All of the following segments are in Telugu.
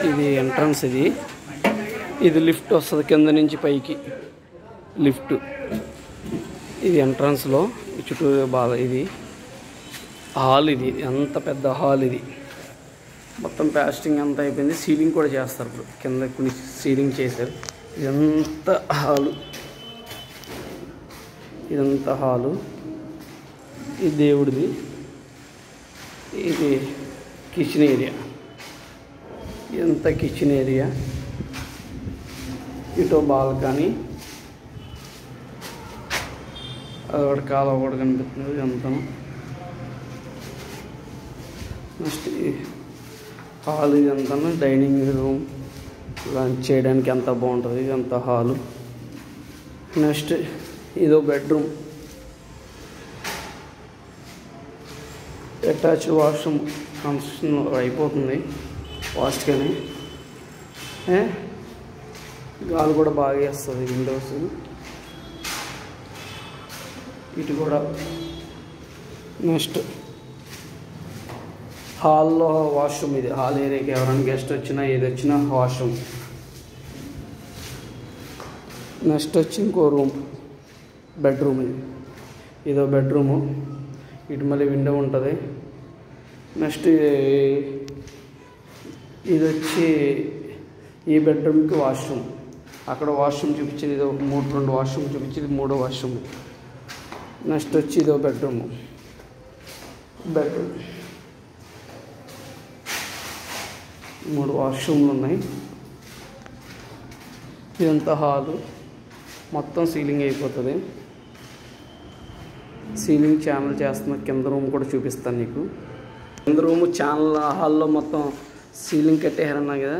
ఇది ఎంట్రన్స్. ఇది లిఫ్ట్ వస్తుంది కింద నుంచి పైకి లిఫ్ట్. ఇది ఎంట్రన్స్లో చుట్టూ బాగా ఇది హాల్. ఇది ఎంత పెద్ద హాల్. ఇది మొత్తం ప్లాస్టింగ్ అంతా అయిపోయింది. సీలింగ్ కూడా చేస్తారు. కింద కొన్ని సీలింగ్ చేశారు. ఇదంతా హాలు. ఇదంతా హాలు. ఇది దేవుడిది. ఇది కిచెన్ ఏరియా. ఇదంతా కిచెన్ ఏరియా. ఇటో బాల్కనీ. అదొకటి కాలువ కూడా కనిపిస్తుంది. ఇదంతా నెక్స్ట్ హాల్. ఇదంతా డైనింగ్ రూమ్. లంచ్ చేయడానికి ఎంత బాగుంటుంది. ఇదంతా హాలు. నెక్స్ట్ ఇదో బెడ్రూమ్. అటాచ్డ్ వాష్రూమ్ కన్స్ట్రక్షన్ అయిపోతుంది ఫాస్ట్గానే. గాలి కూడా బాగా వేస్తుంది. విండోస్ ఇటు కూడా. నెక్స్ట్ హాల్లో వాష్రూమ్. ఇది హాల్ ఏరియాకి ఎవరైనా గెస్ట్ వచ్చినా ఏది వచ్చినా వాష్రూమ్. నెక్స్ట్ వచ్చి ఇంకో రూమ్ బెడ్రూమ్. ఇదో బెడ్రూము. ఇటు మళ్ళీ విండో ఉంటుంది. నెక్స్ట్ ఇది వచ్చి ఈ బెడ్రూమ్కి వాష్రూమ్. అక్కడ వాష్రూమ్ చూపించేది. ఇది ఒక 2 వాష్రూమ్ చూపించేది. 3వ వాష్రూమ్. నెక్స్ట్ వచ్చి ఇదో బెడ్రూమ్. 3 వాష్రూమ్లు ఉన్నాయి. ఇదంతా హాలు. మొత్తం సీలింగ్ అయిపోతుంది. సీలింగ్ ఛానల్ చేస్తున్న కింద రూమ్ కూడా చూపిస్తాను నీకు. కింద రూమ్ ఛానల్ హాల్లో మొత్తం సీలింగ్ కట్టేయారన్నా కదా.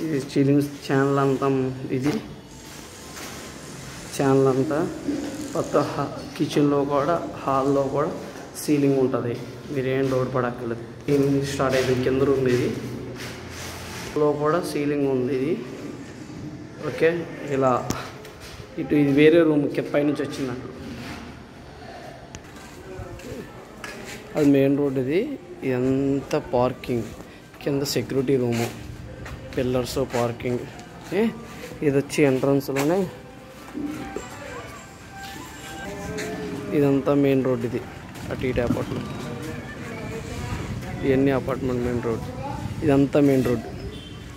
ఇది సీలింగ్ ఛానల్ అంతా. ఇది ఛానల్ అంతా కొత్త. కిచెన్లో కూడా హాల్లో కూడా సీలింగ్ ఉంటుంది. మీరేం డౌట్ పడక్కర్లేదు. సీలింగ్ స్టార్ట్ అయిపోయింది. కింద రూమ్ ఇది. లో కూడా సీలింగ్ ఉంది. ఇది ఓకే. ఇలా ఇటు ఇది వేరే రూమ్ పైనుంచి వచ్చిందంట. అది మెయిన్ రోడ్. ఇది ఇదంతా పార్కింగ్. కింద సెక్యూరిటీ రూము. Pillars parking. ఇది వచ్చి ఎంట్రన్స్లోనే. ఇదంతా మెయిన్ రోడ్. ఇది అటు ఇటు అపార్ట్మెంట్. ఇవన్నీ అపార్ట్మెంట్ మెయిన్ రోడ్. ఇదంతా మెయిన్ రోడ్.